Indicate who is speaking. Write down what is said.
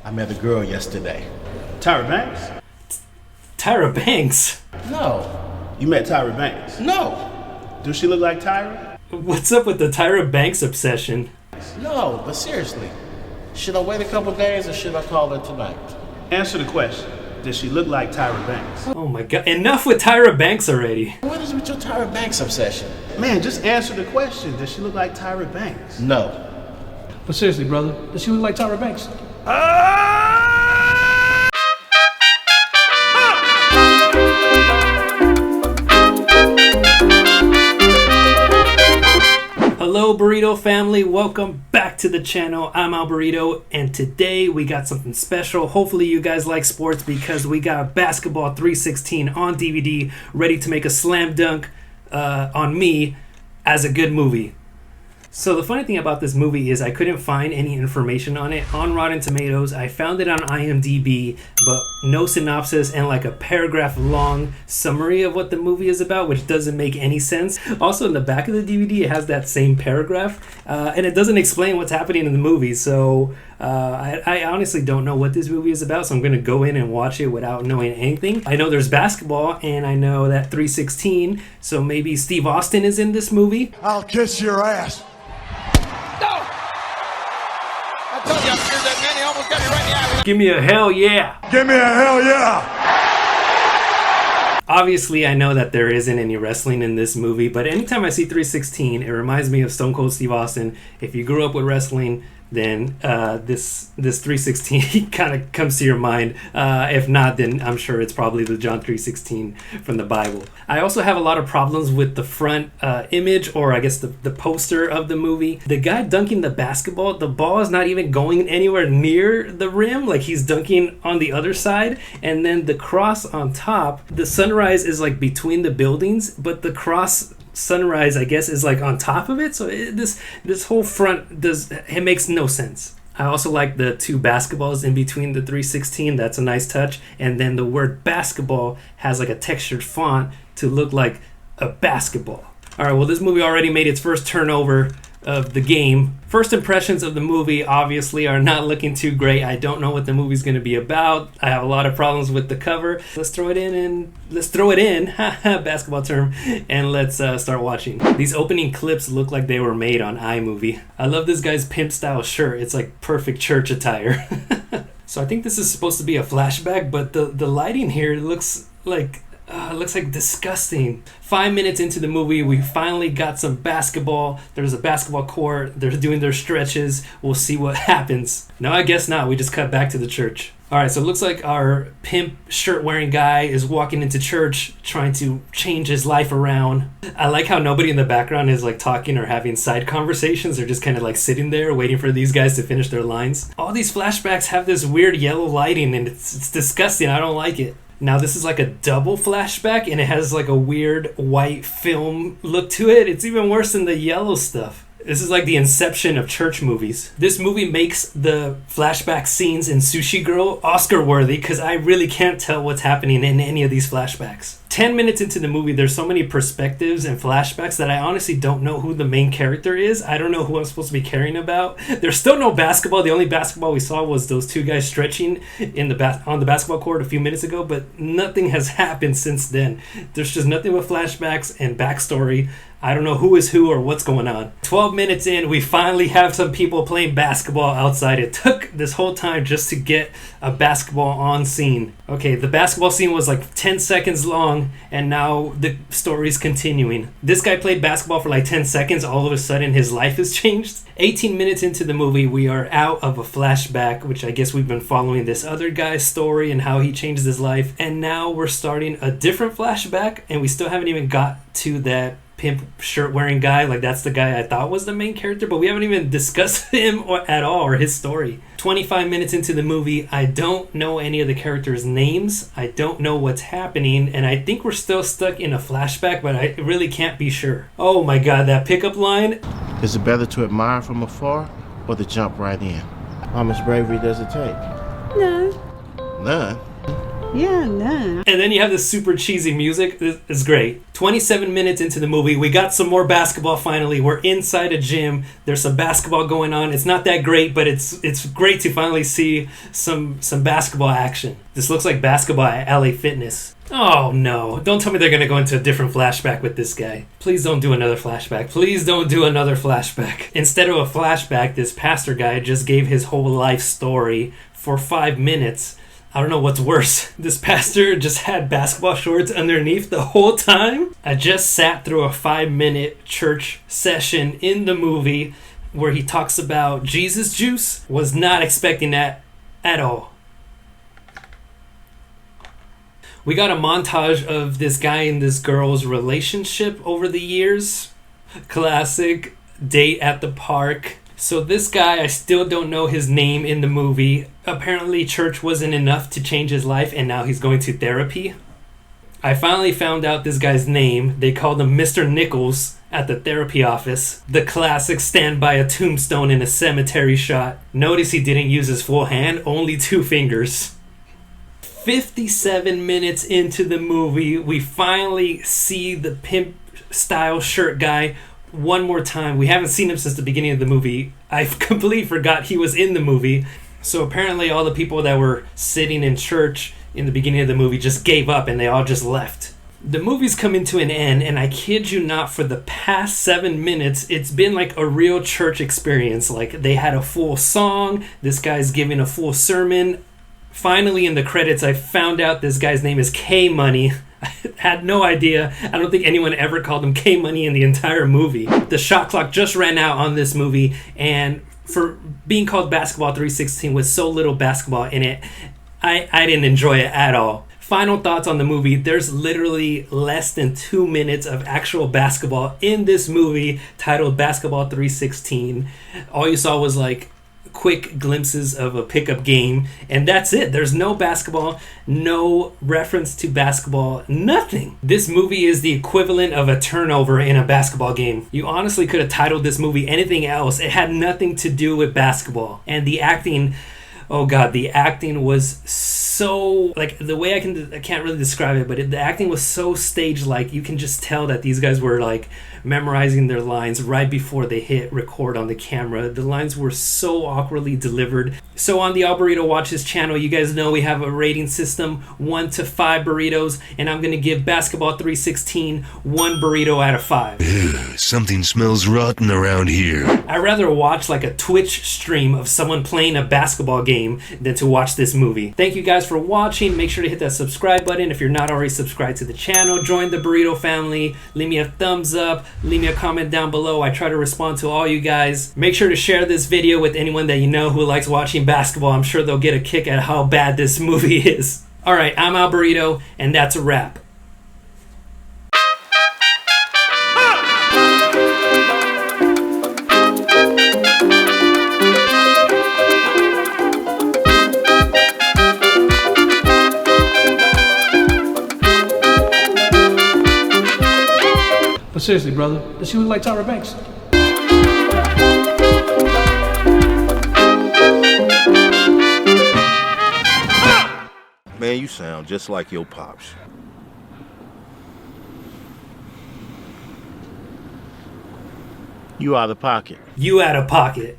Speaker 1: I met a girl yesterday.
Speaker 2: Tyra Banks?
Speaker 3: Tyra Banks?
Speaker 1: No.
Speaker 2: You met Tyra Banks?
Speaker 1: No.
Speaker 2: Does she look like Tyra?
Speaker 3: What's up with the Tyra Banks obsession?
Speaker 1: No, but seriously. Should I wait a couple days or should I call her tonight?
Speaker 2: Answer the question. Does she look like Tyra Banks?
Speaker 3: Oh my god, enough with Tyra Banks already.
Speaker 1: What is with your Tyra Banks obsession?
Speaker 2: Man, just answer the question. Does she look like Tyra Banks?
Speaker 1: No.
Speaker 4: But seriously, brother, does she look like Tyra Banks?
Speaker 3: Hello Burrito family, welcome back to the channel. I'm Burrito, and today we got something special. Hopefully you guys like sports because we got Basketball 316 on DVD ready to make a slam dunk on me as a good movie. So the funny thing about this movie is I couldn't find any information on it on Rotten Tomatoes. I found it on IMDb, but no synopsis and like a paragraph long summary of what the movie is about, which doesn't make any sense. Also in the back of the DVD, it has that same paragraph, and it doesn't explain what's happening in the movie. So I honestly don't know what this movie is about, so I'm going to go in and watch it without knowing anything. I know there's basketball, and I know that 316, so maybe Steve Austin is in this movie.
Speaker 5: I'll kiss your ass.
Speaker 3: Give me a hell yeah.
Speaker 5: Give me a hell yeah.
Speaker 3: Obviously, I know that there isn't any wrestling in this movie, but anytime I see 316, it reminds me of Stone Cold Steve Austin. If you grew up with wrestling, then this 316 kind of comes to your mind. If not, then I'm sure it's probably the John 316 from the Bible. I also have a lot of problems with the front image, or I guess the poster of the movie. The guy dunking the basketball, the ball is not even going anywhere near the rim, like he's dunking on the other side. And then the cross on top, the sunrise is like between the buildings, but the cross sunrise, I guess, is like on top of it. So this whole front makes no sense. I also like the two basketballs in between the 316. That's a nice touch. And then the word basketball has like a textured font to look like a basketball. All right, well, this movie already made its first turnover of the game. First impressions of the movie obviously are not looking too great. I don't know what the movie's going to be about. I have a lot of problems with the cover. Let's throw it in, basketball term, and let's start watching. These opening clips look like they were made on iMovie. I love this guy's pimp style shirt. It's like perfect church attire. So I think this is supposed to be a flashback, but the lighting here looks like disgusting. 5 minutes into the movie, we finally got some basketball. There's a basketball court. They're doing their stretches. We'll see what happens. No, I guess not. We just cut back to the church. All right, so it looks like our pimp shirt-wearing guy is walking into church trying to change his life around. I like how nobody in the background is like talking or having side conversations. They're just kind of like sitting there waiting for these guys to finish their lines. All these flashbacks have this weird yellow lighting, and it's disgusting. I don't like it. Now this is like a double flashback, and it has like a weird white film look to it. It's even worse than the yellow stuff. This is like the inception of church movies. This movie makes the flashback scenes in Sushi Girl Oscar worthy because I really can't tell what's happening in any of these flashbacks. 10 minutes into the movie, there's so many perspectives and flashbacks that I honestly don't know who the main character is. I don't know who I'm supposed to be caring about. There's still no basketball. The only basketball we saw was those two guys stretching on the basketball court a few minutes ago, but nothing has happened since then. There's just nothing but flashbacks and backstory. I don't know who is who or what's going on. 12 minutes in, we finally have some people playing basketball outside. It took this whole time just to get a basketball on scene. Okay, the basketball scene was like 10 seconds long, and now the story's continuing. This guy played basketball for like 10 seconds. All of a sudden, his life has changed. 18 minutes into the movie, we are out of a flashback, which I guess we've been following this other guy's story and how he changed his life. And now we're starting a different flashback, and we still haven't even got to that pimp shirt wearing guy. Like, that's the guy I thought was the main character, but we haven't even discussed him at all or his story. 25 minutes into the movie, I don't know any of the characters' names. I don't know what's happening, and I think we're still stuck in a flashback, but I really can't be sure. Oh my god, that pickup line.
Speaker 1: Is it better to admire from afar or to jump right in? How much bravery does it take?
Speaker 6: None.
Speaker 1: None?
Speaker 6: Yeah, nah.
Speaker 3: And then you have this super cheesy music. It's great. 27 minutes into the movie, we got some more basketball finally. We're inside a gym. There's some basketball going on. It's not that great, but it's great to finally see some basketball action. This looks like basketball at LA Fitness. Oh no, don't tell me they're going to go into a different flashback with this guy. Please don't do another flashback. Please don't do another flashback. Instead of a flashback, this pastor guy just gave his whole life story for 5 minutes. I don't know what's worse. This pastor just had basketball shorts underneath the whole time. I just sat through a 5-minute church session in the movie where he talks about Jesus juice. Was not expecting that at all. We got a montage of this guy and this girl's relationship over the years. Classic date at the park. So this guy, I still don't know his name in the movie. Apparently church wasn't enough to change his life and now he's going to therapy. I finally found out this guy's name. They called him Mr. Nichols at the therapy office. The classic stand by a tombstone in a cemetery shot. Notice he didn't use his full hand, only 2 fingers. 57 minutes into the movie, we finally see the pimp style shirt guy one more time. We haven't seen him since the beginning of the movie. I completely forgot he was in the movie. So apparently all the people that were sitting in church in the beginning of the movie just gave up and they all just left. The movie's coming to an end, and I kid you not, for the past 7 minutes, it's been like a real church experience. Like, they had a full song, this guy's giving a full sermon. Finally, in the credits, I found out this guy's name is K-Money. I had no idea. I don't think anyone ever called him K-Money in the entire movie. The shot clock just ran out on this movie, and for being called Basketball 316 with so little basketball in it, I didn't enjoy it at all. Final thoughts on the movie. There's literally less than 2 minutes of actual basketball in this movie titled Basketball 316. All you saw was like quick glimpses of a pickup game, and that's it. There's no basketball, no reference to basketball, nothing. This movie is the equivalent of a turnover in a basketball game. You honestly could have titled this movie anything else. It had nothing to do with basketball. And the acting, oh god, the acting was so, like, the way I can't really describe it, but the acting was so stage-like. You can just tell that these guys were like memorizing their lines right before they hit record on the camera. The lines were so awkwardly delivered. So on the All Burrito Watches channel, you guys know we have a rating system, 1 to 5 burritos, and I'm gonna give Basketball 316 1 burrito out of 5.
Speaker 7: Ew, something smells rotten around here.
Speaker 3: I'd rather watch like a Twitch stream of someone playing a basketball game than to watch this movie. Thank you guys for watching. Make sure to hit that subscribe button if you're not already subscribed to the channel. Join the Burrito family. Leave me a thumbs up. Leave me a comment down below. I try to respond to all you guys. Make sure to share this video with anyone that you know who likes watching basketball. I'm sure they'll get a kick at how bad this movie is. Alright, I'm Al Burrito, and that's a wrap.
Speaker 4: But seriously, brother, does she look like Tyra Banks?
Speaker 8: Man, you sound just like your pops. You out of pocket.
Speaker 3: You out of pocket.